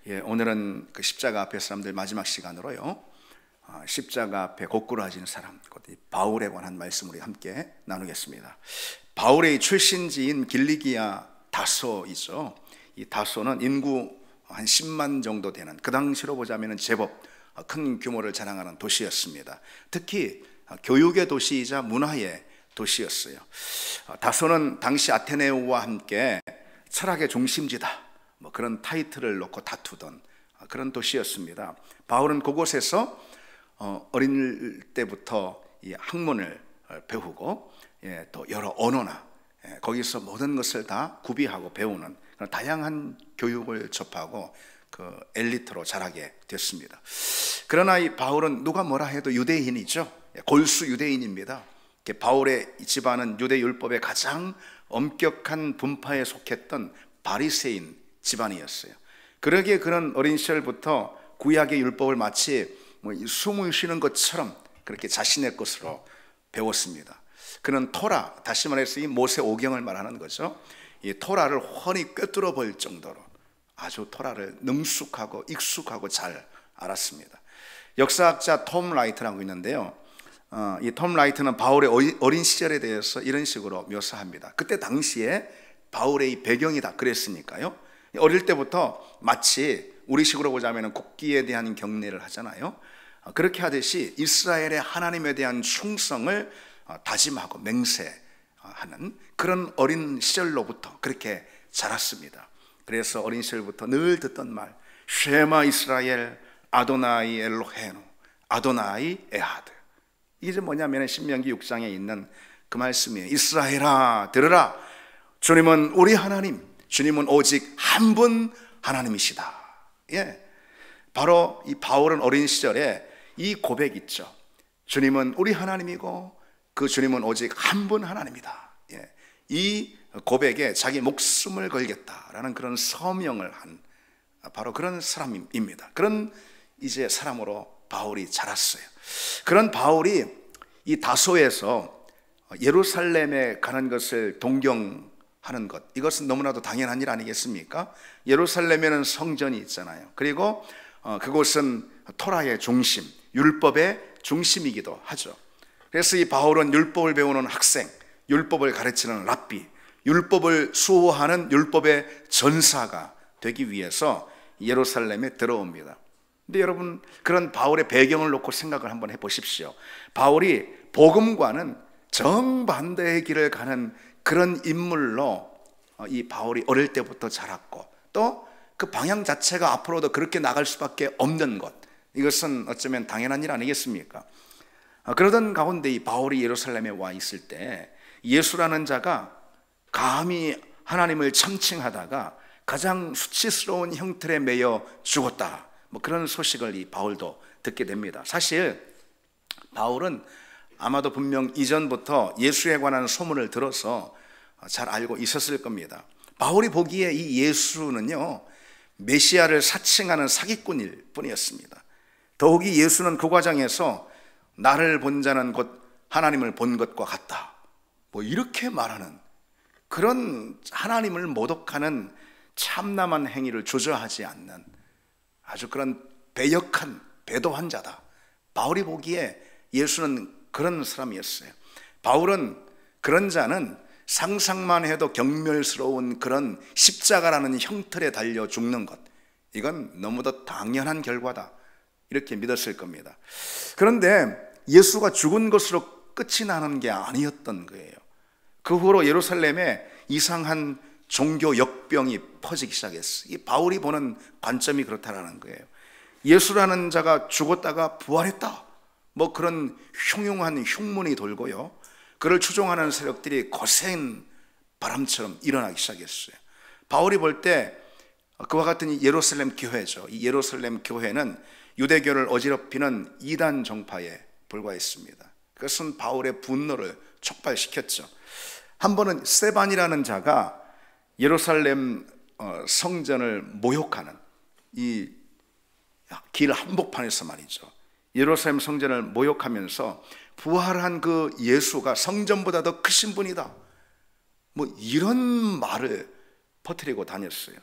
오늘은 그 십자가 앞에 사람들 마지막 시간으로요, 십자가 앞에 고꾸라진 사람, 곧 바울에 관한 말씀을 함께 나누겠습니다. 바울의 출신지인 길리기아 다소이죠. 이 다소는 인구 한 10만 정도 되는, 그 당시로 보자면 제법 큰 규모를 자랑하는 도시였습니다. 특히 교육의 도시이자 문화의 도시였어요. 다소는 당시 아테네와 함께 철학의 중심지다, 그런 타이틀을 놓고 다투던 그런 도시였습니다. 바울은 그곳에서 어린 때부터 이 학문을 배우고, 또 여러 언어나 거기서 모든 것을 다 구비하고 배우는 그런 다양한 교육을 접하고 그 엘리트로 자라게 됐습니다. 그러나 이 바울은 누가 뭐라 해도 유대인이죠. 골수 유대인입니다. 바울의 집안은 유대 율법의 가장 엄격한 분파에 속했던 바리새인 집안이었어요. 그러기에 그런 어린 시절부터 구약의 율법을 마치 숨을 쉬는 것처럼 그렇게 자신의 것으로 배웠습니다. 그는 토라, 다시 말해서 이 모세오경을 말하는 거죠. 이 토라를 훤히 꿰뚫어 볼 정도로 아주 토라를 능숙하고 익숙하고 잘 알았습니다. 역사학자 톰 라이트라고 있는데요, 이 톰 라이트는 바울의 어린 시절에 대해서 이런 식으로 묘사합니다. 그때 당시에 바울의 배경이 다 그랬으니까요, 어릴 때부터 마치 우리식으로 보자면 국기에 대한 경례를 하잖아요. 그렇게 하듯이 이스라엘의 하나님에 대한 충성을 다짐하고 맹세하는 그런 어린 시절로부터 그렇게 자랐습니다. 그래서 어린 시절부터 늘 듣던 말, 쉐마 이스라엘 아도나이 엘로헤노 아도나이 에하드. 이게 뭐냐면 신명기 6장에 있는 그 말씀이에요. 이스라엘아 들으라, 주님은 우리 하나님, 주님은 오직 한 분 하나님이시다. 바로 이 바울은 어린 시절에 이 고백 있죠. 주님은 우리 하나님이고 그 주님은 오직 한 분 하나님이다. 이 고백에 자기 목숨을 걸겠다라는 그런 서명을 한 바로 그런 사람입니다. 그런 이제 사람으로 바울이 자랐어요. 그런 바울이 이 다소에서 예루살렘에 가는 것을 동경하는 것, 이것은 너무나도 당연한 일 아니겠습니까? 예루살렘에는 성전이 있잖아요. 그리고 그곳은 토라의 중심, 율법의 중심이기도 하죠. 그래서 이 바울은 율법을 배우는 학생, 율법을 가르치는 랍비, 율법을 수호하는 율법의 전사가 되기 위해서 예루살렘에 들어옵니다. 근데 여러분, 그런 바울의 배경을 놓고 생각을 한번 해보십시오. 바울이 복음과는 정반대의 길을 가는 그런 인물로 이 바울이 어릴 때부터 자랐고, 또 그 방향 자체가 앞으로도 그렇게 나갈 수밖에 없는 것, 이것은 어쩌면 당연한 일 아니겠습니까? 그러던 가운데 이 바울이 예루살렘에 와 있을 때 예수라는 자가 감히 하나님을 참칭하다가 가장 수치스러운 형틀에 매여 죽었다, 그런 소식을 이 바울도 듣게 됩니다. 사실 바울은 아마도 분명 이전부터 예수에 관한 소문을 들어서 잘 알고 있었을 겁니다. 바울이 보기에 이 예수는요, 메시아를 사칭하는 사기꾼일 뿐이었습니다. 더욱이 예수는 그 과정에서 나를 본 자는 곧 하나님을 본 것과 같다, 이렇게 말하는 그런 하나님을 모독하는 참남한 행위를 주저하지 않는 아주 그런 배역한 배도한 자다. 바울이 보기에 예수는 그런 사람이었어요. 바울은 그런 자는 상상만 해도 경멸스러운 그런 십자가라는 형틀에 달려 죽는 것, 이건 너무도 당연한 결과다, 이렇게 믿었을 겁니다. 그런데 예수가 죽은 것으로 끝이 나는 게 아니었던 거예요. 그 후로 예루살렘에 이상한 종교 역병이 퍼지기 시작했어요. 이 바울이 보는 관점이 그렇다라는 거예요. 예수라는 자가 죽었다가 부활했다, 그런 흉흉한 흉문이 돌고요, 그를 추종하는 세력들이 거센 바람처럼 일어나기 시작했어요. 바울이 볼 때 그와 같은 예루살렘 교회죠. 이 예루살렘 교회는 유대교를 어지럽히는 이단 정파에 불과했습니다. 그것은 바울의 분노를 촉발시켰죠. 한 번은 스데반이라는 자가 예루살렘 성전을 모욕하는 이 길 한복판에서 말이죠, 예루살렘 성전을 모욕하면서 부활한 그 예수가 성전보다 더 크신 분이다, 이런 말을 퍼뜨리고 다녔어요.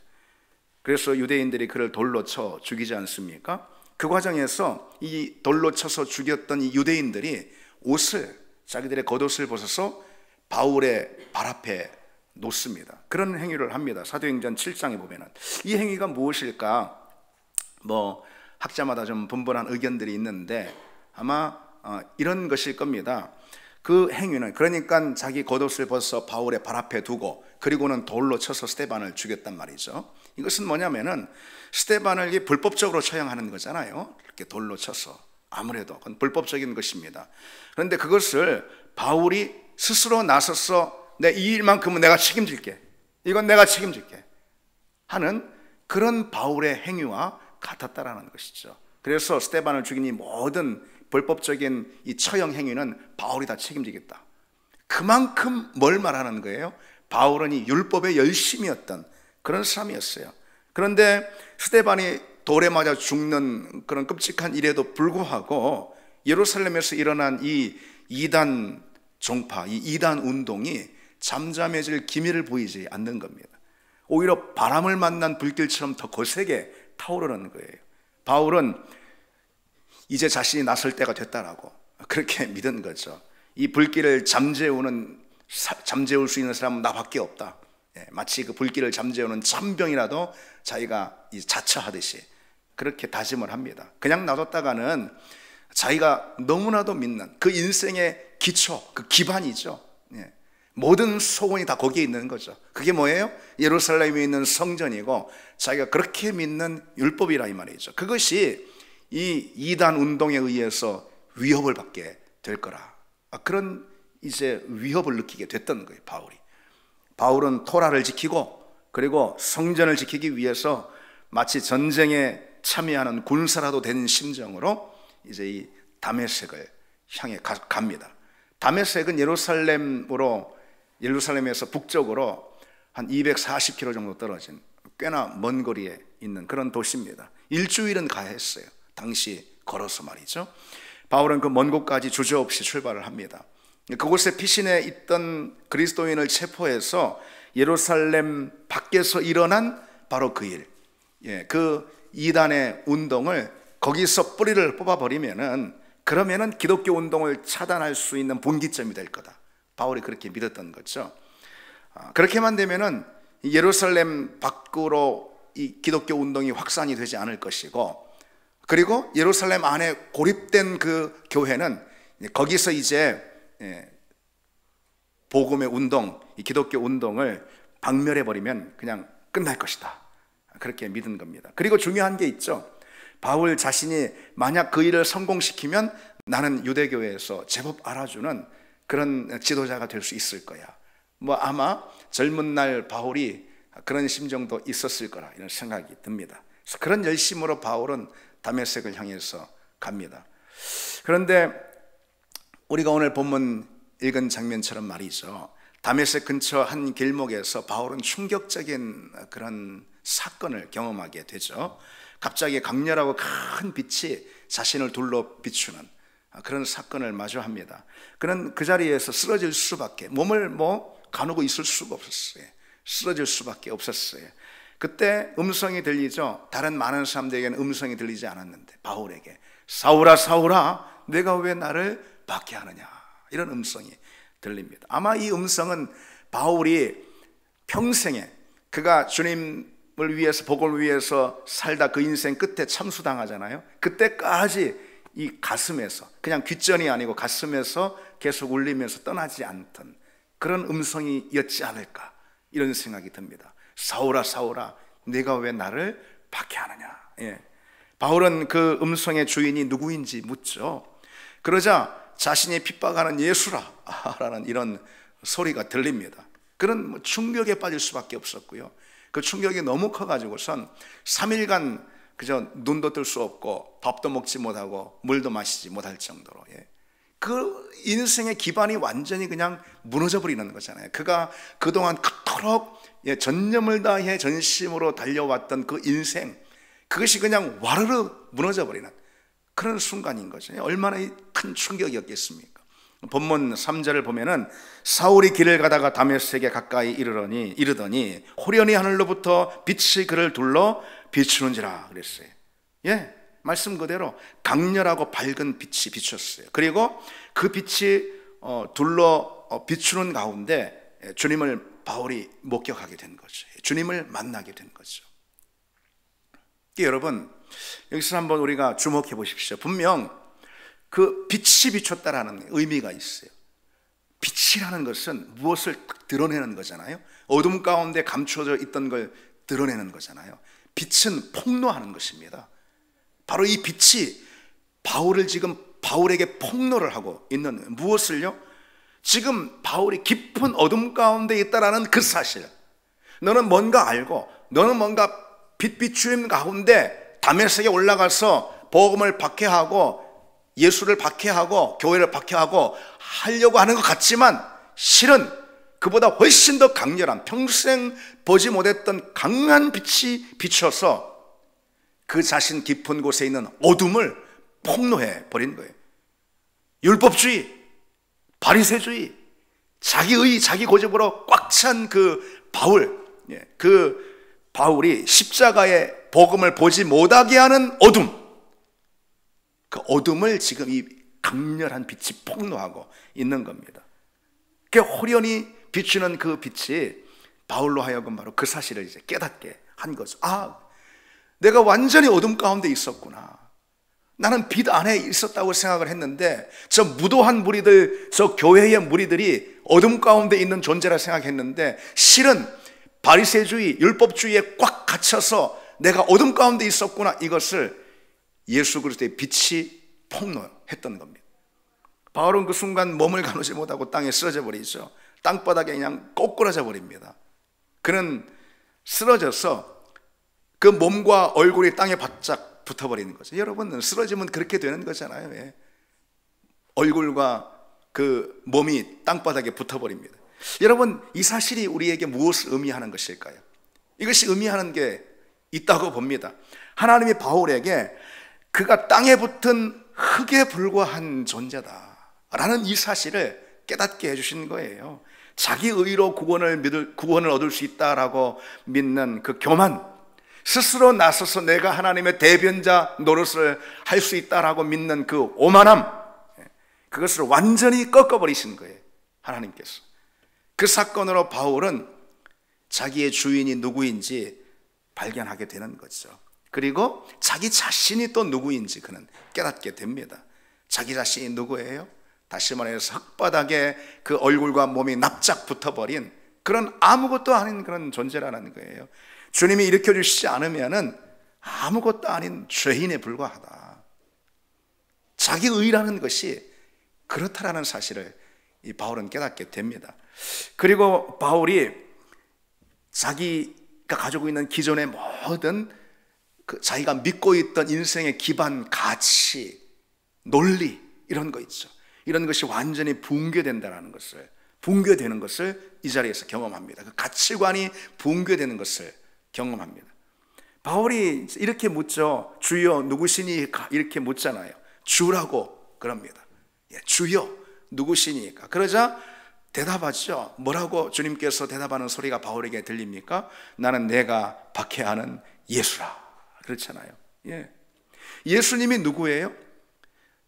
그래서 유대인들이 그를 돌로 쳐 죽이지 않습니까? 그 과정에서 이 돌로 쳐서 죽였던 이 유대인들이 자기들의 겉옷을 벗어서 바울의 발 앞에 놓습니다. 그런 행위를 합니다. 사도행전 7장에 보면은. 이 행위가 무엇일까? 학자마다 좀 분분한 의견들이 있는데 아마 이런 것일 겁니다. 그 행위는, 그러니까 자기 겉옷을 벗어 바울의 발 앞에 두고 그리고는 돌로 쳐서 스데반을 죽였단 말이죠. 이것은 뭐냐면은 스데반을 불법적으로 처형하는 거잖아요. 이렇게 돌로 쳐서. 아무래도 그건 불법적인 것입니다. 그런데 그것을 바울이 스스로 나서서 이 일만큼은 내가 책임질게, 이건 내가 책임질게 하는 그런 바울의 행위와 같았다라는 것이죠. 그래서 스데반을 죽인 이 모든 불법적인 이 처형 행위는 바울이 다 책임지겠다. 그만큼 뭘 말하는 거예요? 바울은 이 율법의 열심이었던 그런 사람이었어요. 그런데 스데반이 돌에 맞아 죽는 그런 끔찍한 일에도 불구하고 예루살렘에서 일어난 이 이단 종파, 이 이단 운동이 잠잠해질 기미를 보이지 않는 겁니다. 오히려 바람을 만난 불길처럼 더 거세게 타오르는 거예요. 바울은 이제 자신이 나설 때가 됐다라고 그렇게 믿은 거죠. 이 불길을 잠재울 수 있는 사람은 나밖에 없다. 마치 그 불길을 잠재우는 참병이라도 자기가 자처하듯이 그렇게 다짐을 합니다. 그냥 놔뒀다가는 자기가 너무나도 믿는 그 인생의 기초, 그 기반이죠. 모든 소원이 다 거기에 있는 거죠. 그게 뭐예요? 예루살렘에 있는 성전이고 자기가 그렇게 믿는 율법이라 이 말이죠. 그것이 이 이단 운동에 의해서 위협을 받게 될 거라, 그런 이제 위협을 느끼게 됐던 거예요. 바울은 토라를 지키고 그리고 성전을 지키기 위해서 마치 전쟁에 참여하는 군사라도 된 심정으로 이제 이 다메섹을 향해 갑니다. 다메섹은 예루살렘에서 북쪽으로 한 240km 정도 떨어진 꽤나 먼 거리에 있는 그런 도시입니다. 일주일은 가야 했어요. 당시 걸어서 말이죠. 바울은 그 먼 곳까지 주저없이 출발을 합니다. 그곳에 피신해 있던 그리스도인을 체포해서 예루살렘 밖에서 일어난 바로 그 일, 그 이단의 운동을 거기서 뿌리를 뽑아버리면은 기독교 운동을 차단할 수 있는 분기점이 될 거다. 바울이 그렇게 믿었던 거죠. 그렇게만 되면은 예루살렘 밖으로 이 기독교 운동이 확산이 되지 않을 것이고, 그리고 예루살렘 안에 고립된 그 교회는 거기서 이제 복음의 운동, 이 기독교 운동을 박멸해버리면 그냥 끝날 것이다. 그렇게 믿은 겁니다. 그리고 중요한 게 있죠. 바울 자신이 만약 그 일을 성공시키면 나는 유대교회에서 제법 알아주는 그런 지도자가 될 수 있을 거야. 아마 젊은 날 바울이 그런 심정도 있었을 거라, 이런 생각이 듭니다. 그래서 그런 열심으로 바울은 다메섹을 향해서 갑니다. 그런데 우리가 오늘 본문 읽은 장면처럼 말이죠, 다메섹 근처 한 길목에서 바울은 충격적인 그런 사건을 경험하게 되죠. 갑자기 강렬하고 큰 빛이 자신을 둘러 비추는 그런 사건을 마주합니다. 그는 그 자리에서 쓰러질 수밖에, 몸을 가누고 있을 수가 없었어요. 쓰러질 수밖에 없었어요. 그때 음성이 들리죠. 다른 많은 사람들에게는 음성이 들리지 않았는데 바울에게, 사울아 사울아 내가 왜 나를 박해하느냐, 이런 음성이 들립니다. 아마 이 음성은 바울이 평생에 그가 주님을 위해서, 복음을 위해서 살다 그 인생 끝에 참수당하잖아요. 그때까지 이 가슴에서, 그냥 귓전이 아니고 가슴에서 계속 울리면서 떠나지 않던 그런 음성이었지 않을까, 이런 생각이 듭니다. 사울아 사울아 네가 왜 나를 박해하느냐. 바울은 그 음성의 주인이 누구인지 묻죠. 그러자 자신이 핍박하는 예수라 라는 이런 소리가 들립니다. 그런 충격에 빠질 수밖에 없었고요. 그 충격이 너무 커가지고선 3일간 그저 눈도 뜰 수 없고 밥도 먹지 못하고 물도 마시지 못할 정도로, 그 인생의 기반이 완전히 그냥 무너져 버리는 거잖아요. 그가 그동안 그토록 전념을 다해 전심으로 달려왔던 그 인생, 그것이 그냥 와르르 무너져 버리는 그런 순간인 거죠. 얼마나 큰 충격이었겠습니까? 본문 3절을 보면은 사울이 길을 가다가 다메섹에 가까이 이르더니 호련히 하늘로부터 빛이 그를 둘러 비추는지라 그랬어요. 예, 말씀 그대로 강렬하고 밝은 빛이 비쳤어요. 그리고 그 빛이 둘러 비추는 가운데 주님을 바울이 목격하게 된 거죠. 주님을 만나게 된 거죠. 여러분, 여기서 한번 우리가 주목해 보십시오. 분명 그 빛이 비쳤다라는 의미가 있어요. 빛이라는 것은 무엇을 드러내는 거잖아요. 어둠 가운데 감춰져 있던 걸 드러내는 거잖아요. 빛은 폭로하는 것입니다. 바로 이 빛이 바울에게 폭로를 하고 있는, 무엇을요? 지금 바울이 깊은 어둠 가운데 있다라는 그 사실, 너는 뭔가 알고, 너는 뭔가 빛 비추임 가운데 다메섹에 올라가서 복음을 박해하고 예수를 박해하고 교회를 박해하고 하려고 하는 것 같지만, 실은 그보다 훨씬 더 강렬한, 평생 보지 못했던 강한 빛이 비춰서 그 자신 깊은 곳에 있는 어둠을 폭로해 버린 거예요. 율법주의, 바리새주의, 자기의, 자기 고집으로 꽉 찬 그 바울, 그 바울이 십자가의 복음을 보지 못하게 하는 어둠, 그 어둠을 지금 이 강렬한 빛이 폭로하고 있는 겁니다. 그 호련히 비추는 그 빛이 바울로 하여금 바로 그 사실을 이제 깨닫게 한 거죠. 아, 내가 완전히 어둠 가운데 있었구나. 나는 빛 안에 있었다고 생각을 했는데, 저 무도한 무리들, 저 교회의 무리들이 어둠 가운데 있는 존재라 생각했는데, 실은 바리새주의, 율법주의에 꽉 갇혀서 내가 어둠 가운데 있었구나. 이것을 예수 그리스도의 빛이 폭로했던 겁니다. 바울은 그 순간 몸을 가누지 못하고 땅에 쓰러져 버리죠. 땅바닥에 그냥 꼬꾸라져 버립니다. 그는 쓰러져서 그 몸과 얼굴이 땅에 바짝 붙어버리는 거죠. 여러분, 쓰러지면 그렇게 되는 거잖아요. 예. 얼굴과 그 몸이 땅바닥에 붙어버립니다. 여러분, 이 사실이 우리에게 무엇을 의미하는 것일까요? 이것이 의미하는 게 있다고 봅니다. 하나님이 바울에게 그가 땅에 붙은 흙에 불과한 존재다 라는 이 사실을 깨닫게 해주신 거예요. 자기 의로 구원을 얻을 수 있다라고 믿는 그 교만, 스스로 나서서 내가 하나님의 대변자 노릇을 할 수 있다라고 믿는 그 오만함, 그것을 완전히 꺾어버리신 거예요. 하나님께서. 그 사건으로 바울은 자기의 주인이 누구인지 발견하게 되는 거죠. 그리고 자기 자신이 또 누구인지 그는 깨닫게 됩니다. 자기 자신이 누구예요? 다시 말해서 흙바닥에 그 얼굴과 몸이 납작 붙어버린 그런 아무것도 아닌 그런 존재라는 거예요. 주님이 일으켜주시지 않으면은 아무것도 아닌 죄인에 불과하다. 자기 의라는 것이 그렇다라는 사실을 이 바울은 깨닫게 됩니다. 그리고 바울이 자기가 가지고 있는 기존의 모든 그 자기가 믿고 있던 인생의 기반, 가치, 논리, 이런 거 있죠. 이런 것이 완전히 붕괴되는 것을 이 자리에서 경험합니다. 그 가치관이 붕괴되는 것을 경험합니다. 바울이 이렇게 묻죠. 주여 누구시니까? 이렇게 묻잖아요. 주라고 그럽니다. 주여 누구시니까? 그러자 대답하죠. 뭐라고 주님께서 대답하는 소리가 바울에게 들립니까? 나는 내가 박해하는 예수라. 그렇잖아요. 예수님이 누구예요?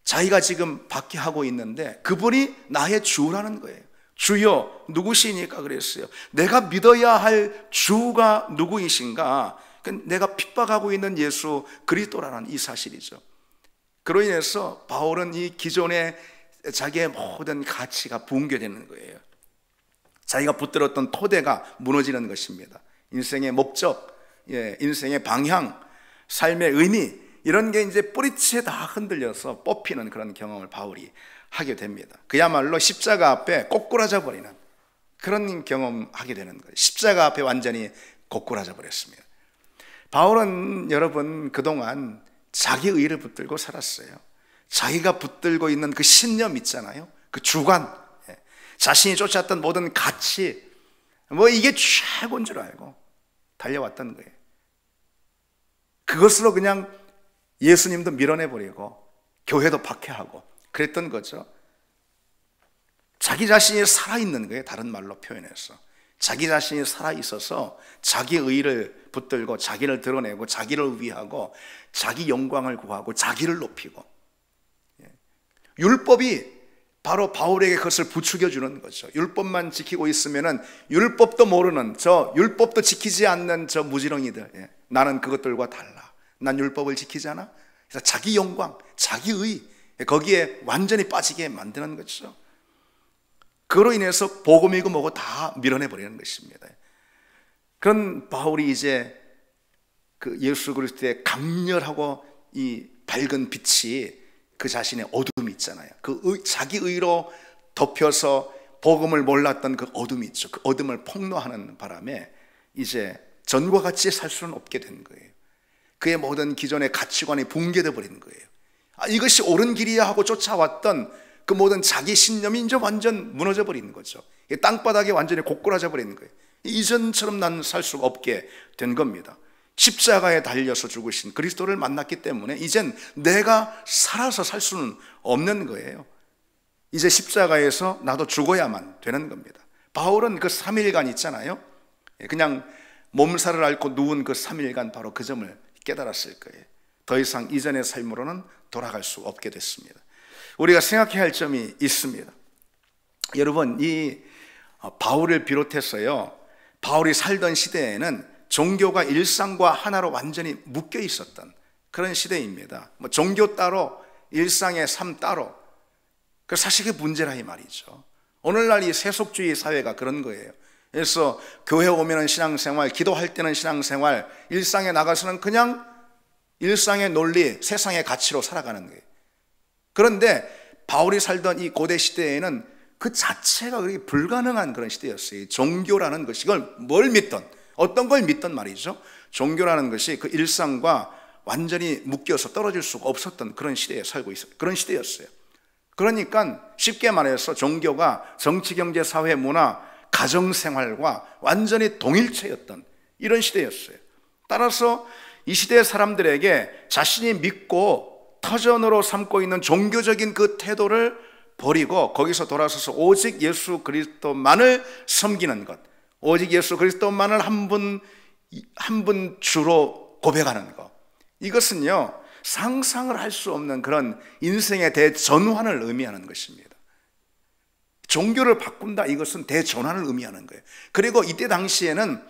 자기가 지금 박해하고 있는데 그분이 나의 주라는 거예요. 주여 누구시니까 그랬어요. 내가 믿어야 할 주가 누구이신가? 내가 핍박하고 있는 예수 그리스도라는 이 사실이죠. 그로 인해서 바울은 이 기존의 자기의 모든 가치가 붕괴되는 거예요. 자기가 붙들었던 토대가 무너지는 것입니다. 인생의 목적, 인생의 방향, 삶의 의미, 이런 게 이제 뿌리째 다 흔들려서 뽑히는 그런 경험을 바울이 하게 됩니다. 그야말로 십자가 앞에 꼬꾸라져 버리는 그런 경험하게 되는 거예요. 십자가 앞에 완전히 꼬꾸라져 버렸습니다. 바울은 여러분 그동안 자기 의를 붙들고 살았어요. 자기가 붙들고 있는 그 신념 있잖아요. 그 주관, 자신이 쫓았던 모든 가치, 이게 최고인 줄 알고 달려왔던 거예요. 그것으로 그냥 예수님도 밀어내버리고 교회도 박해하고 그랬던 거죠. 자기 자신이 살아있는 거예요. 다른 말로 표현해서 자기 자신이 살아있어서 자기 의를 붙들고 자기를 드러내고 자기를 위하고 자기 영광을 구하고 자기를 높이고, 율법이 바로 바울에게 그것을 부추겨 주는 거죠. 율법만 지키고 있으면은 율법도 모르는, 저 율법도 지키지 않는 저 무지렁이들, 나는 그것들과 달라. 난 율법을 지키지 않아. 그래서 자기 영광, 자기 의, 거기에 완전히 빠지게 만드는 거죠. 그로 인해서 복음이고 뭐고 다 밀어내 버리는 것입니다. 그런 바울이 이제 그 예수 그리스도의 강렬하고 이 밝은 빛이 그 자신의 어둠이 있잖아요. 자기 의로 덮여서 복음을 몰랐던 그 어둠이 있죠. 그 어둠을 폭로하는 바람에 이제 전과 같이 살 수는 없게 된 거예요. 그의 모든 기존의 가치관이 붕괴되어 버린 거예요. 이것이 옳은 길이야 하고 쫓아왔던 그 모든 자기 신념이 이제 완전 무너져 버리는 거죠. 땅바닥에 완전히 고꾸라져 버리는 거예요. 이전처럼 난 살 수가 없게 된 겁니다. 십자가에 달려서 죽으신 그리스도를 만났기 때문에 이젠 내가 살아서 살 수는 없는 거예요. 이제 십자가에서 나도 죽어야만 되는 겁니다. 바울은 그 3일간 있잖아요. 그냥 몸살을 앓고 누운 그 3일간 바로 그 점을 깨달았을 거예요. 더 이상 이전의 삶으로는 돌아갈 수 없게 됐습니다. 우리가 생각해야 할 점이 있습니다. 여러분, 이 바울을 비롯해서요, 바울이 살던 시대에는 종교가 일상과 하나로 완전히 묶여 있었던 그런 시대입니다. 뭐 종교 따로, 일상의 삶 따로. 사실 그게 문제라 이 말이죠. 오늘날 이 세속주의 사회가 그런 거예요. 그래서 교회 오면은 신앙생활, 기도할 때는 신앙생활, 일상에 나가서는 그냥 일상의 논리, 세상의 가치로 살아가는 거예요. 그런데 바울이 살던 이 고대 시대에는 그 자체가 그렇게 불가능한 그런 시대였어요. 종교라는 것이, 이걸 뭘 믿던, 어떤 걸 믿던 말이죠. 종교라는 것이 그 일상과 완전히 묶여서 떨어질 수가 없었던 그런 시대에 살고 있어요. 그런 시대였어요. 그러니까 쉽게 말해서 종교가 정치, 경제, 사회, 문화, 가정생활과 완전히 동일체였던 이런 시대였어요. 따라서 이 시대의 사람들에게 자신이 믿고 터전으로 삼고 있는 종교적인 그 태도를 버리고 거기서 돌아서서 오직 예수 그리스도만을 섬기는 것, 오직 예수 그리스도만을 한 분 주로 고백하는 것, 이것은요 상상을 할 수 없는 그런 인생의 대전환을 의미하는 것입니다. 종교를 바꾼다, 이것은 대전환을 의미하는 거예요. 그리고 이때 당시에는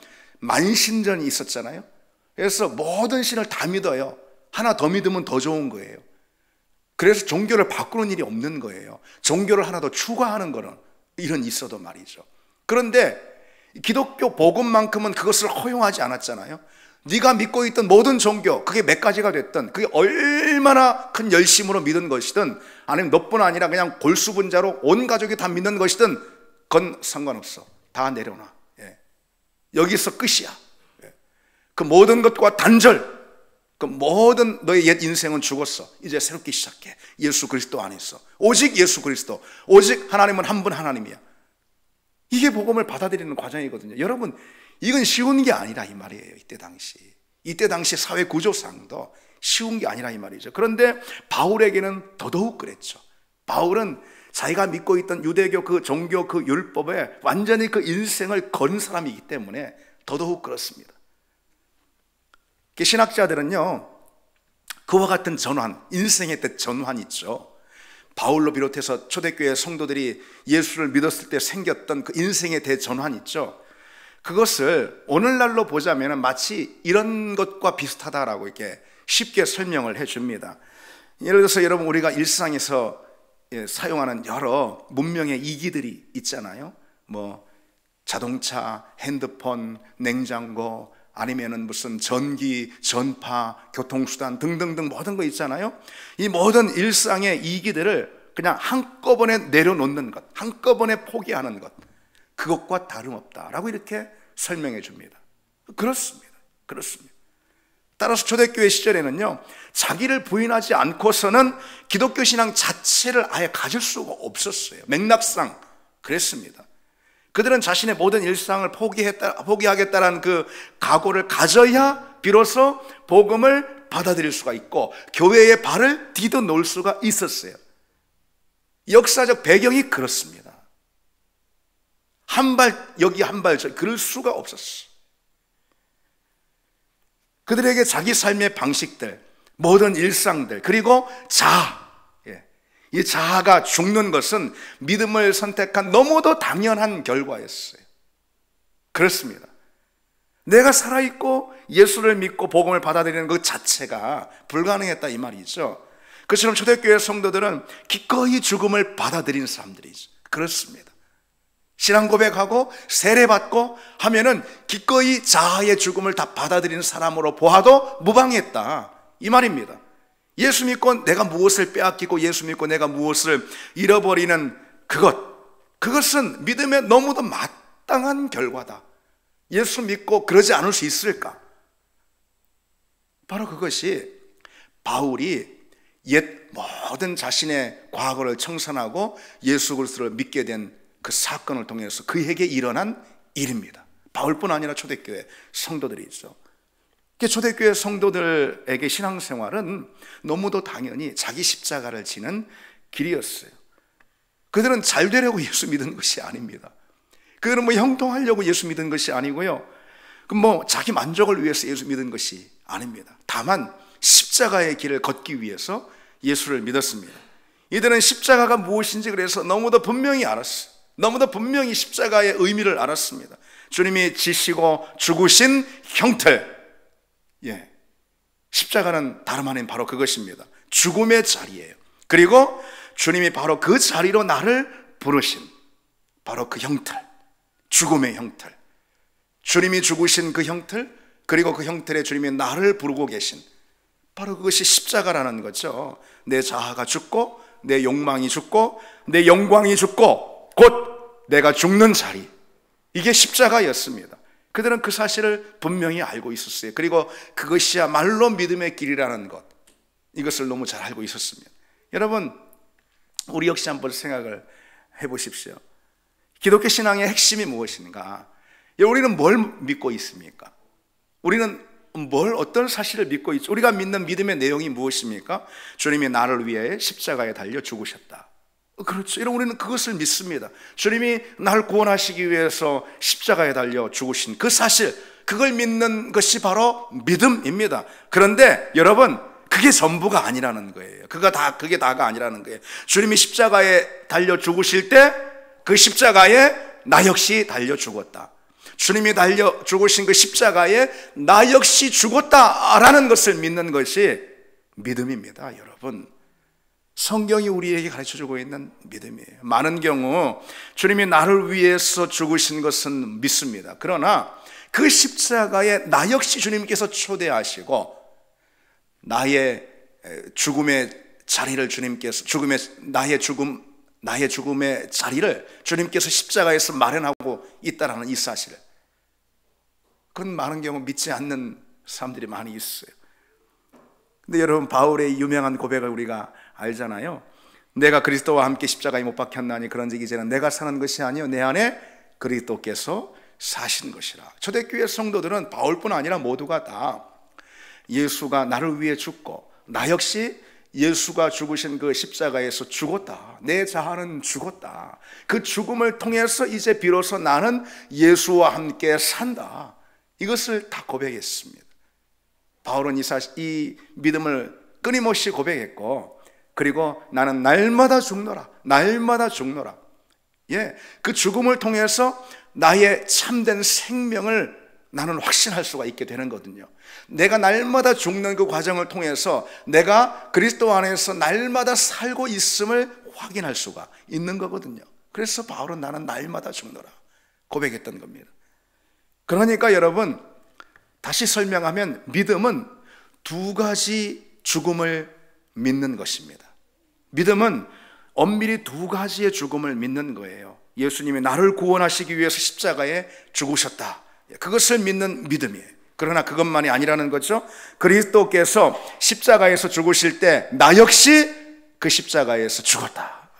만신전이 있었잖아요. 그래서 모든 신을 다 믿어요. 하나 더 믿으면 더 좋은 거예요. 그래서 종교를 바꾸는 일이 없는 거예요. 종교를 하나 더 추가하는 거는 일은 있어도 말이죠. 그런데 기독교 복음만큼은 그것을 허용하지 않았잖아요. 네가 믿고 있던 모든 종교, 그게 몇 가지가 됐든, 그게 얼마나 큰 열심으로 믿은 것이든, 아니면 너뿐 아니라 그냥 골수분자로 온 가족이 다 믿는 것이든, 그건 상관없어. 다 내려놔. 여기서 끝이야. 그 모든 것과 단절, 그 모든 너의 옛 인생은 죽었어. 이제 새롭게 시작해. 예수 그리스도 안에서 오직 예수 그리스도, 오직 하나님은 한 분 하나님이야. 이게 복음을 받아들이는 과정이거든요. 여러분, 이건 쉬운 게 아니라 이 말이에요. 이때 당시 사회 구조상도 쉬운 게 아니라 이 말이죠. 그런데 바울에게는 더더욱 그랬죠. 바울은 자기가 믿고 있던 유대교 그 종교 그 율법에 완전히 그 인생을 건 사람이기 때문에 더더욱 그렇습니다. 신학자들은요, 그와 같은 전환, 인생의 뜻 전환 있죠. 바울로 비롯해서 초대교회 성도들이 예수를 믿었을 때 생겼던 그 인생의 대전환 있죠. 그것을 오늘날로 보자면 마치 이런 것과 비슷하다라고 이렇게 쉽게 설명을 해줍니다. 예를 들어서 여러분, 우리가 일상에서 사용하는 여러 문명의 이기들이 있잖아요. 뭐 자동차, 핸드폰, 냉장고, 아니면은 무슨 전기, 전파, 교통수단 등등등 모든 거 있잖아요. 이 모든 일상의 이기들을 그냥 한꺼번에 내려놓는 것, 한꺼번에 포기하는 것, 그것과 다름없다라고 이렇게 설명해 줍니다. 그렇습니다. 따라서 초대교회 시절에는요, 자기를 부인하지 않고서는 기독교 신앙 자체를 아예 가질 수가 없었어요. 맥락상 그랬습니다. 그들은 자신의 모든 일상을 포기하겠다라는 그 각오를 가져야 비로소 복음을 받아들일 수가 있고 교회의 발을 디뎌 놓을 수가 있었어요. 역사적 배경이 그렇습니다. 한 발 여기 한 발 저 그럴 수가 없었어. 그들에게 자기 삶의 방식들, 모든 일상들, 그리고 자아, 이 자아가 죽는 것은 믿음을 선택한 너무도 당연한 결과였어요. 그렇습니다. 내가 살아있고 예수를 믿고 복음을 받아들이는 그 자체가 불가능했다 이 말이죠. 그처럼 초대교회 성도들은 기꺼이 죽음을 받아들인 사람들이죠. 그렇습니다. 신앙 고백하고 세례받고 하면은 기꺼이 자아의 죽음을 다 받아들이는 사람으로 보아도 무방했다 이 말입니다. 예수 믿고 내가 무엇을 빼앗기고 예수 믿고 내가 무엇을 잃어버리는 그것은 믿음에 너무도 마땅한 결과다. 예수 믿고 그러지 않을 수 있을까? 바로 그것이 바울이 옛 모든 자신의 과거를 청산하고 예수 그리스도를 믿게 된 그 사건을 통해서 그에게 일어난 일입니다. 바울뿐 아니라 초대교회 성도들이 있죠. 초대교회 성도들에게 신앙생활은 너무도 당연히 자기 십자가를 지는 길이었어요. 그들은 잘 되려고 예수 믿은 것이 아닙니다. 그들은 형통하려고 예수 믿은 것이 아니고요, 자기 만족을 위해서 예수 믿은 것이 아닙니다. 다만 십자가의 길을 걷기 위해서 예수를 믿었습니다. 이들은 십자가가 무엇인지 그래서 너무도 분명히 알았어요. 너무도 분명히 십자가의 의미를 알았습니다. 주님이 지시고 죽으신 형틀, 십자가는 다름 아닌 바로 그것입니다. 죽음의 자리예요. 그리고 주님이 바로 그 자리로 나를 부르신 바로 그 형틀, 죽음의 형틀, 주님이 죽으신 그 형틀, 그리고 그 형틀에 주님이 나를 부르고 계신 바로 그것이 십자가라는 거죠. 내 자아가 죽고 내 욕망이 죽고 내 영광이 죽고 곧 내가 죽는 자리, 이게 십자가였습니다. 그들은 그 사실을 분명히 알고 있었어요. 그리고 그것이야말로 믿음의 길이라는 것, 이것을 너무 잘 알고 있었습니다. 여러분, 우리 역시 한번 생각을 해보십시오. 기독교 신앙의 핵심이 무엇인가? 우리는 뭘 믿고 있습니까? 우리는 어떤 사실을 믿고 있죠? 우리가 믿는 믿음의 내용이 무엇입니까? 주님이 나를 위해 십자가에 달려 죽으셨다. 그렇죠. 우리는 그것을 믿습니다. 주님이 나를 구원하시기 위해서 십자가에 달려 죽으신 그 사실, 그걸 믿는 것이 바로 믿음입니다. 그런데 여러분, 그게 전부가 아니라는 거예요. 그게 다가 아니라는 거예요. 주님이 십자가에 달려 죽으실 때 그 십자가에 나 역시 달려 죽었다. 주님이 달려 죽으신 그 십자가에 나 역시 죽었다라는 것을 믿는 것이 믿음입니다. 여러분, 성경이 우리에게 가르쳐주고 있는 믿음이에요. 많은 경우 주님이 나를 위해서 죽으신 것은 믿습니다. 그러나 그 십자가에 나 역시 주님께서 초대하시고 나의 죽음의 자리를 주님께서 나의 죽음의 자리를 주님께서 십자가에서 마련하고 있다라는 이 사실을, 그건 많은 경우 믿지 않는 사람들이 많이 있어요. 근데 여러분, 바울의 유명한 고백을 우리가 알잖아요. 내가 그리스도와 함께 십자가에 못 박혔나니 그런즉 이제는 내가 사는 것이 아니요 내 안에 그리스도께서 사신 것이라. 초대교회 성도들은 바울뿐 아니라 모두가 다 예수가 나를 위해 죽고 나 역시 예수가 죽으신 그 십자가에서 죽었다, 내 자아는 죽었다, 그 죽음을 통해서 이제 비로소 나는 예수와 함께 산다, 이것을 다 고백했습니다. 바울은 이 믿음을 끊임없이 고백했고, 그리고 나는 날마다 죽노라, 날마다 죽노라. 그 죽음을 통해서 나의 참된 생명을 나는 확신할 수가 있게 되는 거거든요. 내가 날마다 죽는 그 과정을 통해서 내가 그리스도 안에서 날마다 살고 있음을 확인할 수가 있는 거거든요. 그래서 바울은 나는 날마다 죽노라 고백했던 겁니다. 그러니까 여러분, 다시 설명하면 믿음은 두 가지 죽음을 믿는 것입니다. 믿음은 엄밀히 두 가지의 죽음을 믿는 거예요. 예수님이 나를 구원하시기 위해서 십자가에 죽으셨다, 그것을 믿는 믿음이에요. 그러나 그것만이 아니라는 거죠. 그리스도께서 십자가에서 죽으실 때 나 역시 그 십자가에서 죽었다,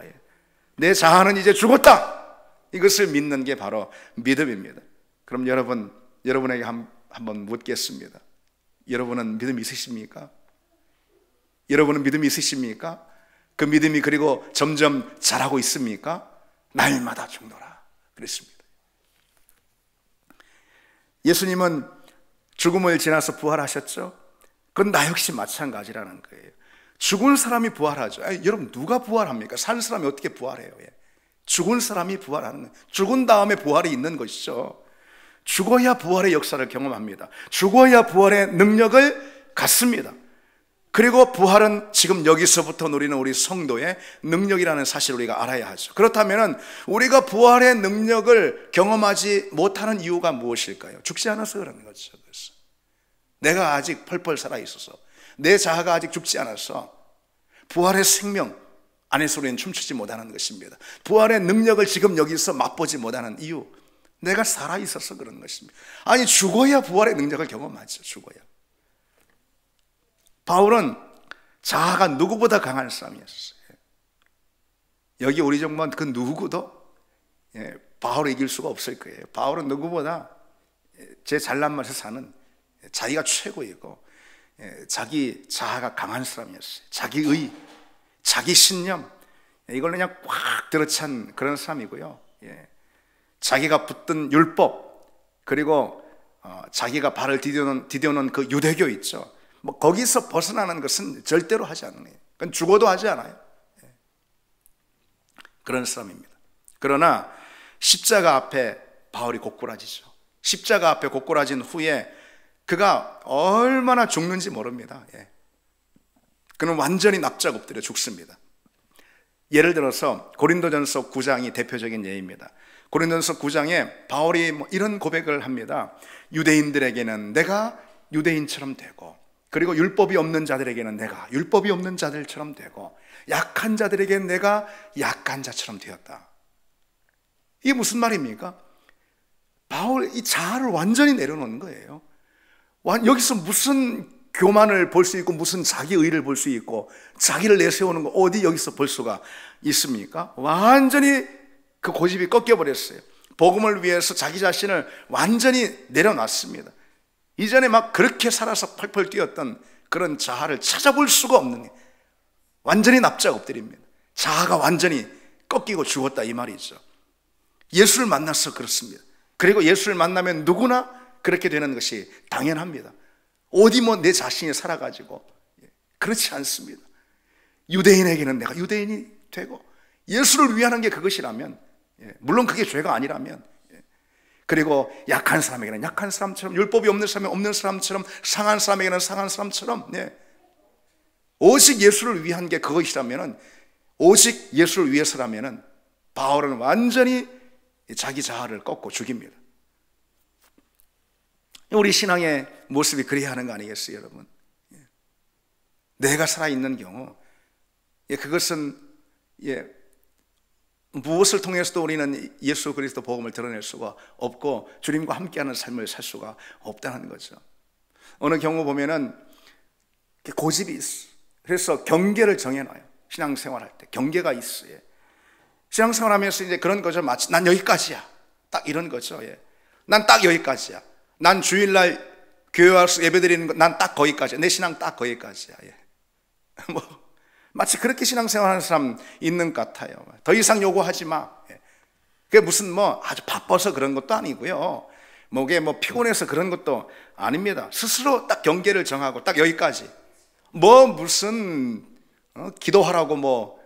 내 자아는 이제 죽었다, 이것을 믿는 게 바로 믿음입니다. 그럼 여러분에게 한번 묻겠습니다. 여러분은 믿음 있으십니까? 여러분은 믿음이 있으십니까? 그 믿음이 그리고 점점 자라고 있습니까? 날마다 죽노라 그랬습니다. 예수님은 죽음을 지나서 부활하셨죠? 그건 나 역시 마찬가지라는 거예요. 죽은 사람이 부활하죠. 아니, 여러분 누가 부활합니까? 산 사람이 어떻게 부활해요? 죽은 사람이 부활하는 거예요. 죽은 다음에 부활이 있는 것이죠. 죽어야 부활의 역사를 경험합니다. 죽어야 부활의 능력을 갖습니다. 그리고 부활은 지금 여기서부터 누리는 우리 성도의 능력이라는 사실을 우리가 알아야 하죠. 그렇다면 우리가 부활의 능력을 경험하지 못하는 이유가 무엇일까요? 죽지 않아서 그런 거죠. 그래서 내가 아직 펄펄 살아있어서, 내 자아가 아직 죽지 않아서 부활의 생명 안에서 우리는 춤추지 못하는 것입니다. 부활의 능력을 지금 여기서 맛보지 못하는 이유, 내가 살아있어서 그런 것입니다. 아니, 죽어야 부활의 능력을 경험하죠. 죽어야. 바울은 자아가 누구보다 강한 사람이었어요. 여기 우리 정말 그 누구도 바울을 이길 수가 없을 거예요. 바울은 누구보다 제 잘난 맛에 사는 자기가 최고이고 자기 자아가 강한 사람이었어요. 자기의, 자기 신념, 이걸 그냥 꽉 들어찬 그런 사람이고요. 자기가 붙든 율법, 그리고 자기가 발을 디뎌놓은 그 유대교 있죠. 뭐 거기서 벗어나는 것은 절대로 하지 않는 거예요. 그건 죽어도 하지 않아요. 그런 사람입니다. 그러나 십자가 앞에 바울이 고꾸라지죠. 십자가 앞에 고꾸라진 후에 그가 얼마나 죽는지 모릅니다. 그는 완전히 납작 엎드려 죽습니다. 예를 들어서 고린도전서 9장이 대표적인 예입니다. 고린도전서 9장에 바울이 이런 고백을 합니다. 유대인들에게는 내가 유대인처럼 되고, 그리고 율법이 없는 자들에게는 내가 율법이 없는 자들처럼 되고, 약한 자들에게는 내가 약한 자처럼 되었다. 이게 무슨 말입니까? 바울 이 자아를 완전히 내려놓는 거예요. 여기서 무슨 교만을 볼 수 있고, 무슨 자기의를 볼 수 있고, 자기를 내세우는 거 어디 여기서 볼 수가 있습니까? 완전히 그 고집이 꺾여버렸어요. 복음을 위해서 자기 자신을 완전히 내려놨습니다. 이전에 막 그렇게 살아서 펄펄 뛰었던 그런 자아를 찾아볼 수가 없는, 완전히 납작 엎드립니다. 자아가 완전히 꺾이고 죽었다, 이 말이죠. 예수를 만나서 그렇습니다. 그리고 예수를 만나면 누구나 그렇게 되는 것이 당연합니다. 어디 내 자신이 살아가지고, 그렇지 않습니다. 유대인에게는 내가 유대인이 되고, 예수를 위하는 게 그것이라면, 물론 그게 죄가 아니라면, 그리고 약한 사람에게는 약한 사람처럼, 율법이 없는 사람에게는 없는 사람처럼, 상한 사람에게는 상한 사람처럼, 오직 예수를 위한 게 그것이라면, 오직 예수를 위해서라면 바울은 완전히 자기 자아를 꺾고 죽입니다. 우리 신앙의 모습이 그래야 하는 거 아니겠어요, 여러분? 내가 살아있는 경우, 그것은 무엇을 통해서도 우리는 예수 그리스도 복음을 드러낼 수가 없고, 주님과 함께하는 삶을 살 수가 없다는 거죠. 어느 경우 보면은 고집이 있어. 그래서 경계를 정해놔요. 신앙생활할 때 경계가 있어요. 신앙생활하면서 이제 그런 거죠. 마치 난 여기까지야, 딱 이런 거죠. 난 딱 여기까지야. 난 주일날 교회 와서 예배드리는 거 난 딱 거기까지야. 내 신앙 딱 거기까지야. 마치 그렇게 신앙생활하는 사람 있는 것 같아요. 더 이상 요구하지 마. 그게 무슨 아주 바빠서 그런 것도 아니고요. 그게 피곤해서 그런 것도 아닙니다. 스스로 딱 경계를 정하고 딱 여기까지. 무슨 기도하라고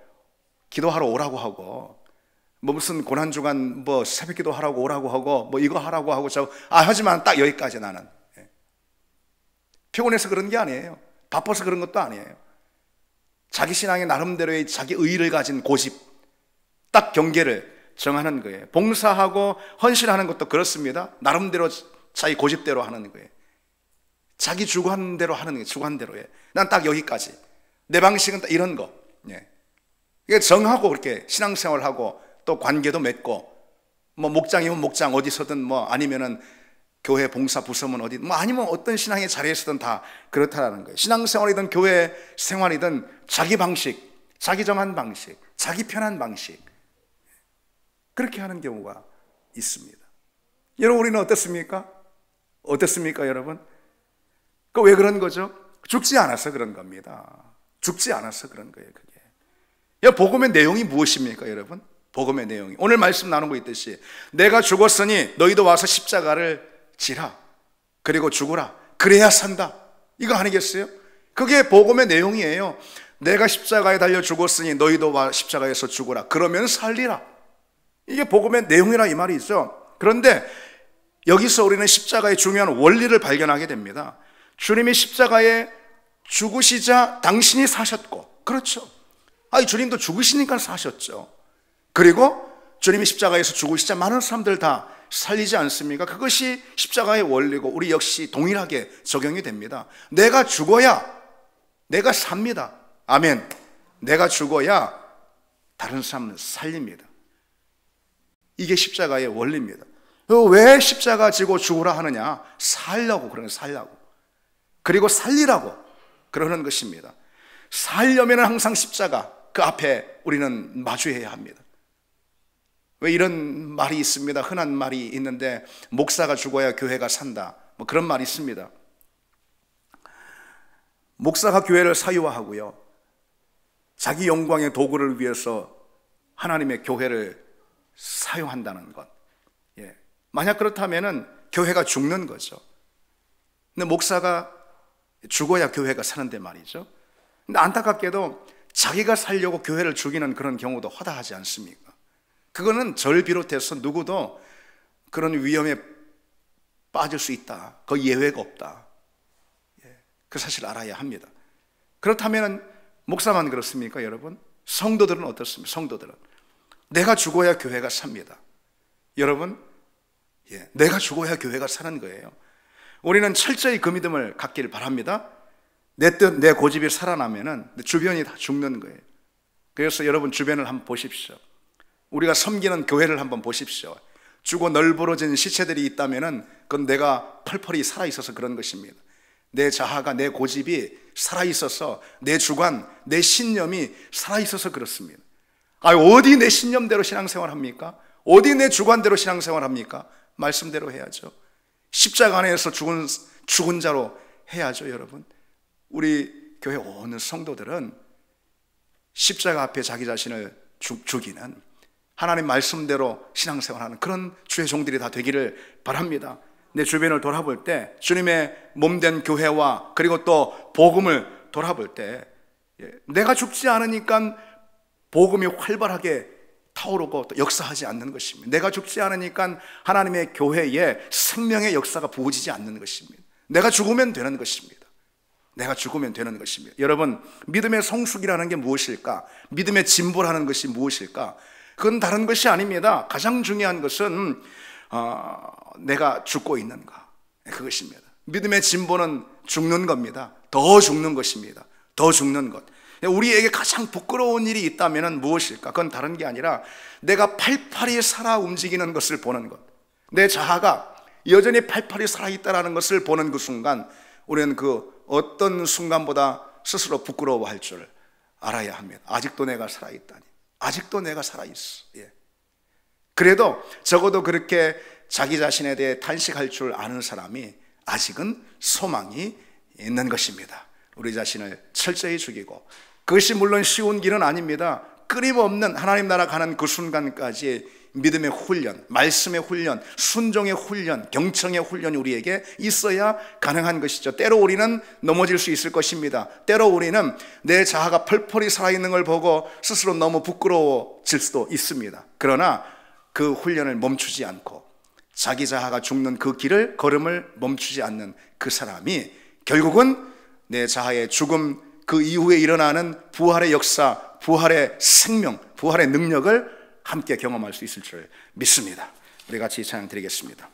기도하러 오라고 하고, 무슨 고난주간 새벽 기도 하라고 오라고 하고, 이거 하라고 하고 하지만 딱 여기까지 나는. 피곤해서 그런 게 아니에요. 바빠서 그런 것도 아니에요. 자기 신앙의 나름대로의 자기 의의를 가진 고집, 딱 경계를 정하는 거예요. 봉사하고 헌신하는 것도 그렇습니다. 나름대로 자기 고집대로 하는 거예요. 자기 주관대로 하는 거예요. 주관대로예요. 난 딱 여기까지. 내 방식은 딱 이런 거. 이게 정하고 그렇게 신앙생활하고 또 관계도 맺고, 목장이면 목장 어디서든, 아니면은 교회 봉사 부서면 어디, 아니면 어떤 신앙의 자리에서든 다 그렇다라는 거예요. 신앙생활이든 교회 생활이든 자기 방식, 자기 정한 방식, 자기 편한 방식, 그렇게 하는 경우가 있습니다. 여러분, 우리는 어떻습니까? 어떻습니까, 여러분? 왜 그런 거죠? 죽지 않아서 그런 겁니다. 죽지 않아서 그런 거예요, 그게. 복음의 내용이 무엇입니까, 여러분? 복음의 내용이 오늘 말씀 나누고 있듯이 내가 죽었으니 너희도 와서 십자가를 지라. 그리고 죽으라. 그래야 산다. 이거 아니겠어요? 그게 복음의 내용이에요. 내가 십자가에 달려 죽었으니 너희도 와 십자가에서 죽으라. 그러면 살리라. 이게 복음의 내용이라 이 말이 있죠. 그런데 여기서 우리는 십자가의 중요한 원리를 발견하게 됩니다. 주님이 십자가에 죽으시자 당신이 사셨고, 그렇죠. 주님도 죽으시니까 사셨죠. 그리고 주님이 십자가에서 죽으시자 많은 사람들 다 살리지 않습니까? 그것이 십자가의 원리고 우리 역시 동일하게 적용이 됩니다. 내가 죽어야 내가 삽니다. 아멘. 내가 죽어야 다른 사람은 살립니다. 이게 십자가의 원리입니다. 왜 십자가 지고 죽으라 하느냐? 살려고, 그러는 살려고. 그리고 살리라고 그러는 것입니다. 살려면 항상 십자가 그 앞에 우리는 마주해야 합니다. 왜 이런 말이 있습니다. 흔한 말이 있는데, 목사가 죽어야 교회가 산다, 뭐 그런 말이 있습니다. 목사가 교회를 사유화하고요, 자기 영광의 도구를 위해서 하나님의 교회를 사용한다는 것, 만약 그렇다면 교회가 죽는 거죠. 근데 목사가 죽어야 교회가 사는데 말이죠. 근데 안타깝게도 자기가 살려고 교회를 죽이는 그런 경우도 허다하지 않습니까? 그거는 저를 비롯해서 누구도 그런 위험에 빠질 수 있다, 그 예외가 없다, 그 사실을 알아야 합니다. 그렇다면 목사만 그렇습니까, 여러분? 성도들은 어떻습니까? 성도들은 내가 죽어야 교회가 삽니다. 여러분, 내가 죽어야 교회가 사는 거예요. 우리는 철저히 그 믿음을 갖기를 바랍니다. 내 뜻, 내 고집이 살아나면은 주변이 다 죽는 거예요. 그래서 여러분 주변을 한번 보십시오. 우리가 섬기는 교회를 한번 보십시오. 죽어 널브러진 시체들이 있다면은 그건 내가 펄펄이 살아있어서 그런 것입니다. 내 자아가, 내 고집이 살아있어서, 내 주관, 내 신념이 살아있어서 그렇습니다. 어디 내 신념대로 신앙생활 합니까? 어디 내 주관대로 신앙생활 합니까? 말씀대로 해야죠. 십자가 안에서 죽은 자로 해야죠, 여러분. 우리 교회 오는 성도들은 십자가 앞에 자기 자신을 죽이는, 하나님 말씀대로 신앙생활하는 그런 주의 종들이 다 되기를 바랍니다. 내 주변을 돌아볼 때, 주님의 몸된 교회와 그리고 또 복음을 돌아볼 때, 내가 죽지 않으니까 복음이 활발하게 타오르고 또 역사하지 않는 것입니다. 내가 죽지 않으니까 하나님의 교회에 생명의 역사가 부어지지 않는 것입니다. 내가 죽으면 되는 것입니다. 내가 죽으면 되는 것입니다. 여러분, 믿음의 성숙이라는 게 무엇일까? 믿음의 진보라는 것이 무엇일까? 그건 다른 것이 아닙니다. 가장 중요한 것은 내가 죽고 있는가, 그것입니다. 믿음의 진보는 죽는 겁니다. 더 죽는 것입니다. 더 죽는 것. 우리에게 가장 부끄러운 일이 있다면 무엇일까? 그건 다른 게 아니라 내가 팔팔이 살아 움직이는 것을 보는 것, 내 자아가 여전히 팔팔이 살아있다는 것을 보는 그 순간, 우리는 그 어떤 순간보다 스스로 부끄러워할 줄 알아야 합니다. 아직도 내가 살아있다니, 아직도 내가 살아있어. 그래도 적어도 그렇게 자기 자신에 대해 탄식할 줄 아는 사람이 아직은 소망이 있는 것입니다. 우리 자신을 철저히 죽이고, 그것이 물론 쉬운 길은 아닙니다. 끊임없는 하나님 나라 가는 그 순간까지 믿음의 훈련, 말씀의 훈련, 순종의 훈련, 경청의 훈련이 우리에게 있어야 가능한 것이죠. 때로 우리는 넘어질 수 있을 것입니다. 때로 우리는 내 자아가 펄펄이 살아있는 걸 보고 스스로 너무 부끄러워질 수도 있습니다. 그러나 그 훈련을 멈추지 않고 자기 자아가 죽는 그 길을, 걸음을 멈추지 않는 그 사람이 결국은 내 자아의 죽음, 그 이후에 일어나는 부활의 역사, 부활의 생명, 부활의 능력을 함께 경험할 수 있을 줄 믿습니다. 우리 같이 찬양 드리겠습니다.